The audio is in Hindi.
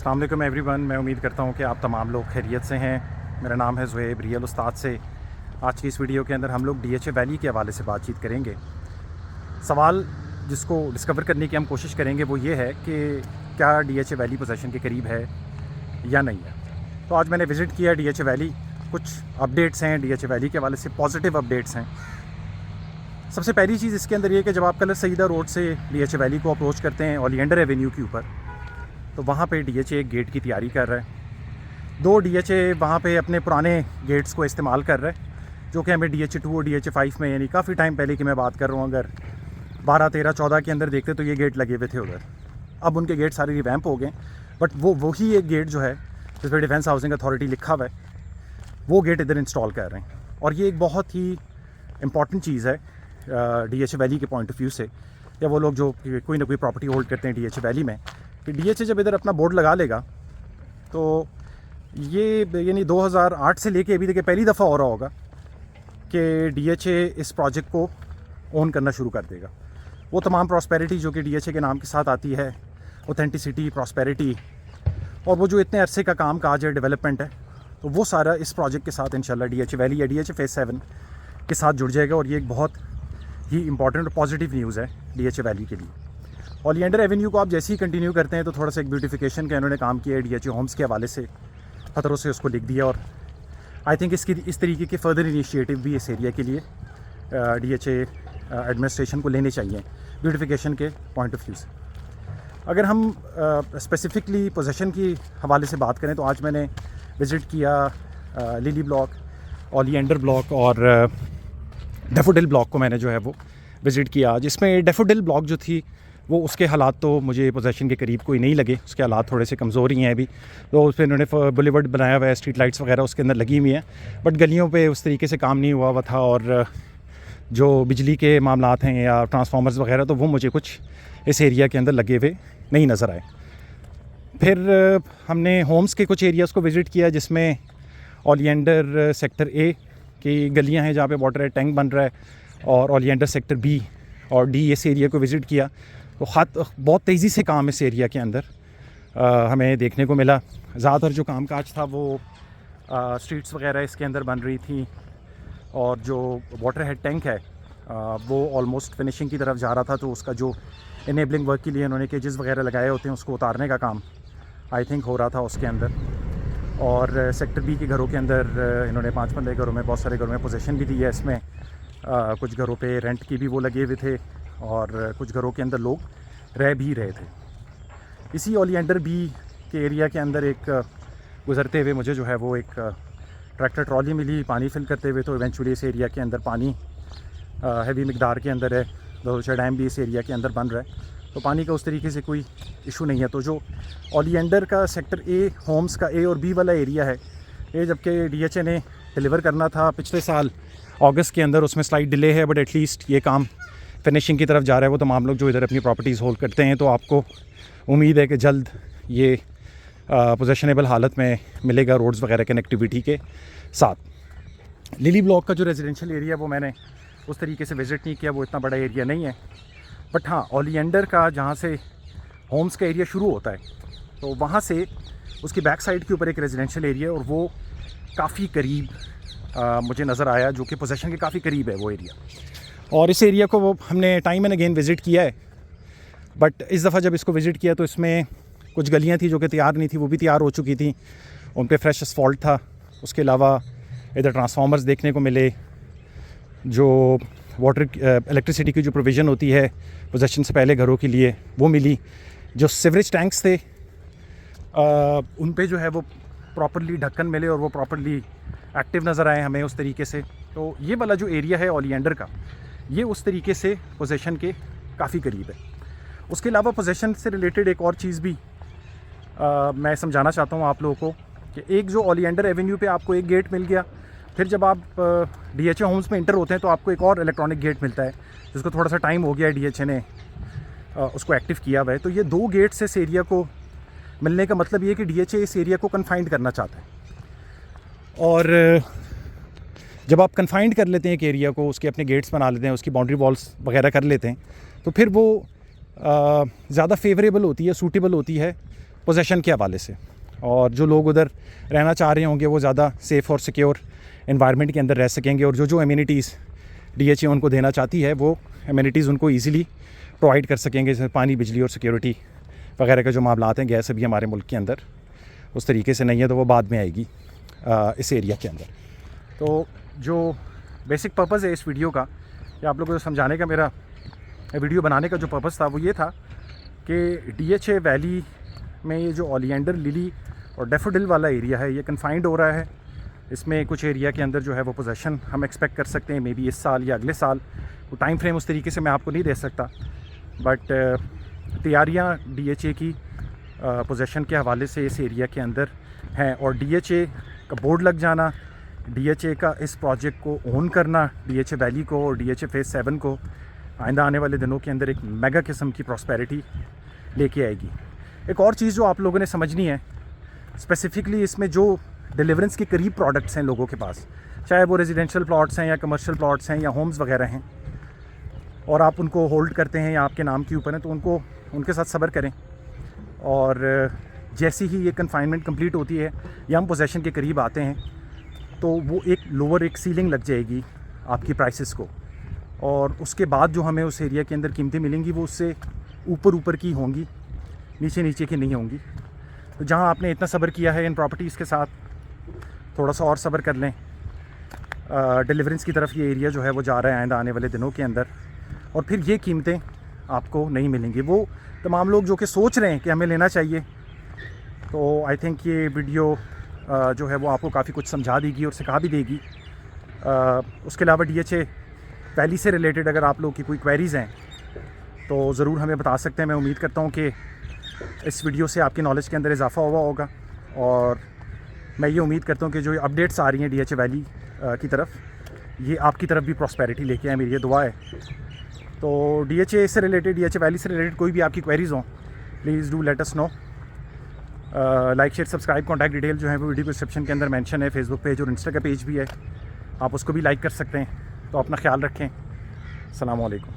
अस्सलाम वालेकुम एवरीवन। मैं उम्मीद करता हूँ कि आप तमाम लोग खैरियत से हैं। मेरा नाम है ज़ुहैब रियल उस्ताद से। आज की इस वीडियो के अंदर हम लोग DHA वैली के हवाले से बातचीत करेंगे। सवाल जिसको डिस्कवर करने की हम कोशिश करेंगे वो ये है कि क्या DHA वैली पोजेसन के करीब है या नहीं है। तो आज मैंने विज़िट किया DHA वैली। कुछ अपडेट्स हैं DHA वैली के हवाले से, पॉजिटिव अपडेट्स हैं। सबसे पहली चीज़ इसके अंदर ये कि जब आप कलर सईदा रोड से DHA वैली को अप्रोच करते हैं ओलिएंडर एवेन्यू के ऊपर, तो वहाँ पे DHA एक गेट की तैयारी कर रहा है। 2 DHA वहाँ पे अपने पुराने गेट्स को इस्तेमाल कर रहा है, जो कि हमें DHA 2 और DHA 5 में, यानी काफ़ी टाइम पहले की मैं बात कर रहा हूँ, अगर 12, 13, 14 के अंदर देखते तो ये गेट लगे हुए थे उधर। अब उनके गेट सारे रिवैम्प हो गए, बट वही एक गेट जो है जिस पर डिफेंस हाउसिंग अथॉरिटी लिखा हुआ है, वो गेट इधर इंस्टॉल कर रहे हैं। और ये एक बहुत ही इम्पॉर्टेंट चीज़ है DHA वैली के पॉइंट ऑफ व्यू से, या वो लोग जो कोई ना कोई प्रॉपर्टी होल्ड करते हैं DHA वैली में, कि DHA जब इधर अपना बोर्ड लगा लेगा तो ये यानी 2008 से लेके अभी तक पहली दफ़ा हो रहा होगा कि DHA इस प्रोजेक्ट को ओन करना शुरू कर देगा। वो तमाम प्रॉस्पेरिटी जो कि DHA के नाम के साथ आती है, ऑथेंटिसिटी, प्रॉस्पेरिटी, और वो जो इतने अरसे का काम काज है, डेवलपमेंट है, तो वो सारा इस प्रोजेक्ट के साथ इंशाल्लाह DHA वैली या DHA फेज़ 7 के साथ जुड़ जाएगा। और ये एक बहुत ही इंपॉर्टेंट और पॉजिटिव न्यूज़ है DHA वैली के लिए। ओलिएंडर एवेन्यू को आप जैसे ही कंटिन्यू करते हैं तो थोड़ा सा एक ब्यूटिफिकेशन का इन्होंने काम किया है DHA होम्स के हवाले से, खतरों से उसको लिख दिया। और आई थिंक इस तरीके के फर्दर इनिशिएटिव भी इस एरिया के लिए DHA एडमिनिस्ट्रेशन को लेने चाहिए ब्यूटिफिकेशन के पॉइंट ऑफ व्यू से। अगर हम स्पेसिफ़िकली पोजेसन की हवाले से बात करें तो आज मैंने विज़िट किया लिली ब्लॉक, ओलिएंडर ब्लॉक और डैफोडिल ब्लॉक को मैंने जो है वो विज़िट किया आज। इसमें डैफोडिल ब्लॉक जो थी वो, उसके हालात तो मुझे पोजेसन के करीब कोई नहीं लगे। उसके हालात थोड़े से कमज़ोर ही हैं अभी। तो उस पर इन्होंने बुलेवर्ड बनाया हुआ है, स्ट्रीट लाइट्स वगैरह उसके अंदर लगी हुई हैं, बट गलियों पे उस तरीके से काम नहीं हुआ था। और जो बिजली के मामलात हैं या ट्रांसफार्मर्स वगैरह, तो वो मुझे कुछ इस एरिया के अंदर लगे हुए नहीं नज़र आए। फिर हमने होम्स के कुछ एरियाज़ को विज़िट किया, जिसमें ओलिएंडर सेक्टर A की गलियाँ हैं जहाँ पे वाटर टैंक बन रहा है, और ओलिएंडर सेक्टर B और D इस एरिया को विज़िट किया। तो बहुत तेज़ी से काम इस एरिया के अंदर हमें देखने को मिला। ज़्यादातर जो काम काज था वो स्ट्रीट्स वगैरह इसके अंदर बन रही थी, और जो वाटर हेड टैंक है वो ऑलमोस्ट फिनिशिंग की तरफ जा रहा था। तो उसका जो इनेबलिंग वर्क के लिए उन्होंने केजेस वगैरह लगाए होते हैं, उसको उतारने का काम आई थिंक हो रहा था उसके अंदर। और सेक्टर B के घरों के अंदर इन्होंने 5-15 घरों में, बहुत सारे घरों में पोजीशन भी दी है। इसमें कुछ घरों पे रेंट की भी वो लगे हुए थे, और कुछ घरों के अंदर लोग रह भी रहे थे। इसी ओलिएंडर B के एरिया के अंदर एक गुज़रते हुए मुझे जो है वो एक ट्रैक्टर ट्रॉली मिली पानी फिल करते हुए। तो इवेंचुअली इस एरिया के अंदर पानी हैवी मिकदार के अंदर है। दोलशा डैम भी इस एरिया के अंदर बन रहा है, तो पानी का उस तरीके से कोई इशू नहीं है। तो जो ओलिएंडर का सेक्टर A, होम्स का A और B वाला एरिया है, ये जबकि DHA ने डिलीवर करना था पिछले साल अगस्त के अंदर, उसमें स्लाइट डिले है, बट एटलीस्ट ये काम फिनिशिंग की तरफ जा रहा है। वो तमाम लोग जो इधर अपनी प्रॉपर्टीज़ होल्ड करते हैं, तो आपको उम्मीद है कि जल्द ये पोजेशनेबल हालत में मिलेगा रोड्स वगैरह कनेक्टिविटी के साथ। लिली ब्लॉक का जो रेजिडेंशियल एरिया वो मैंने उस तरीके से विज़िट नहीं किया, वो इतना बड़ा एरिया नहीं है। बट हाँ, ओलिएंडर का जहाँ से होम्स का एरिया शुरू होता है, तो वहाँ से उसकी बैक साइड के ऊपर एक रेजिडेंशियल एरिया, और वो काफ़ी करीब मुझे नज़र आया, जो कि पोजेसन के काफ़ी करीब है वो एरिया। और इस एरिया को वो हमने टाइम एंड अगेन विज़िट किया है, बट इस दफ़ा जब इसको विज़िट किया तो इसमें कुछ गलियाँ थी जो कि तैयार नहीं थी, वो भी तैयार हो चुकी थी, उन पे फ्रेश असफॉल्ट था। उसके अलावा इधर ट्रांसफार्मर्स देखने को मिले, जो वाटर इलेक्ट्रिसिटी की जो प्रोविज़न होती है पोजेसन से पहले घरों के लिए, वो मिली। जो सीवरेज टैंक्स थे उन पे जो है वो प्रॉपर्ली ढक्कन मिले, और वो प्रॉपर्ली एक्टिव नज़र आए हमें उस तरीके से। तो ये वाला जो एरिया है ओलिएंडर का, ये उस तरीके से पोजेसन के काफ़ी करीब है। उसके अलावा पोजेसन से रिलेटेड एक और चीज़ भी मैं समझाना चाहता हूँ आप लोगों को, कि एक जो ओलिएंडर एवेन्यू पे आपको एक गेट मिल गया, फिर जब आप DHA होम्स में इंटर होते हैं तो आपको एक और इलेक्ट्रॉनिक गेट मिलता है, जिसको थोड़ा सा टाइम हो गया है DHA ने उसको एक्टिव किया हुआ है। तो ये 2 गेट्स इस एरिया को मिलने का मतलब ये कि DHA इस एरिया को कन्फाइंड करना चाहता है। और जब आप कन्फाइंड कर लेते हैं एक एरिया को, उसके अपने गेट्स बना लेते हैं, उसकी बाउंड्री वॉल्स वगैरह कर लेते हैं, तो फिर वो ज़्यादा फेवरेबल होती है, सूटेबल होती है पोजेशन के हवाले से, और जो लोग उधर रहना चाह रहे होंगे वो ज़्यादा सेफ़ और सिक्योर एनवायरनमेंट के अंदर रह सकेंगे, और जो एमिनिटीज़ DHA उनको देना चाहती है वो एमिनिटीज़ उनको ईज़िली प्रोवाइड कर सकेंगे, जैसे पानी, बिजली और सिक्योरिटी वगैरह के जो मामलात हैं। गैस अभी हमारे मुल्क के अंदर उस तरीके से नहीं है, तो वो बाद में आएगी इस एरिया के अंदर। तो जो बेसिक पर्पज़ है इस वीडियो का, या आप लोगों को समझाने का, मेरा वीडियो बनाने का जो पर्पज़ था वो ये था कि DHA वैली में ये जो ओलिएंडर, लिली और डैफोडिल वाला एरिया है ये कन्फाइंड हो रहा है। इसमें कुछ एरिया के अंदर जो है वो पोजेशन हम एक्सपेक्ट कर सकते हैं, मे बी इस साल या अगले साल। वो टाइम फ्रेम उस तरीके से मैं आपको नहीं दे सकता, बट तैयारियाँ DHA की पोजेशन के हवाले से इस एरिया के अंदर हैं। और DHA का बोर्ड लग जाना, DHA का इस प्रोजेक्ट को ओन करना, DHA वैली को और DHA फेज़ 7 को आइंदा आने वाले दिनों के अंदर एक मेगा किस्म की प्रॉस्पेरिटी लेके आएगी। एक और चीज़ जो आप लोगों ने समझनी है, स्पेसिफ़िकली इसमें जो डिलीवरेंस के करीब प्रोडक्ट्स हैं लोगों के पास, चाहे वो रेजिडेंशियल प्लॉट्स हैं या कमर्शियल प्लॉट्स हैं या होम्स वगैरह हैं, और आप उनको होल्ड करते हैं या आपके नाम के ऊपर हैं, तो उनके साथ सब्र करें। और जैसे ही ये कन्फाइनमेंट कंप्लीट होती है या हम पोजेशन के करीब आते हैं, तो वो एक सीलिंग लग जाएगी आपकी प्राइसेस को, और उसके बाद जो हमें उस एरिया के अंदर कीमतें मिलेंगी वो उससे ऊपर की होंगी, नीचे की नहीं होंगी। तो जहाँ आपने इतना सब्र किया है इन प्रॉपर्टीज़ के साथ, थोड़ा सा और सब्र कर लें। डिलीवरेंस की तरफ ये एरिया जो है वो जा रहा है आइंदा आने वाले दिनों के अंदर, और फिर ये कीमतें आपको नहीं मिलेंगी। वो तमाम लोग जो कि सोच रहे हैं कि हमें लेना चाहिए, तो आई थिंक ये वीडियो जो है वो आपको काफ़ी कुछ समझा देगी और सिखा भी देगी। उसके अलावा DHA वैली से रिलेटेड अगर आप लोग की कोई क्वेरीज़ हैं तो ज़रूर हमें बता सकते हैं। मैं उम्मीद करता हूँ कि इस वीडियो से आपकी नॉलेज के अंदर इजाफ़ा हुआ होगा, और मैं ये उम्मीद करता हूँ कि जो अपडेट्स आ रही हैं DHA वैली की तरफ, ये आपकी तरफ भी प्रॉस्पेरिटी लेके आए, मेरी ये दुआ है। तो DHA से रिलेटेड, DHA वैली से रिलेटेड कोई भी आपकी क्वेरीज़ हों, please do let us know. Like, share, subscribe. Contact detail जो है वो वीडियो डिस्क्रिप्शन के अंदर मेंशन है। फेसबुक पेज और इंस्टा का पेज भी है, आप उसको भी लाइक कर सकते हैं। तो अपना ख्याल रखें। अस्सलाम वालेकुम।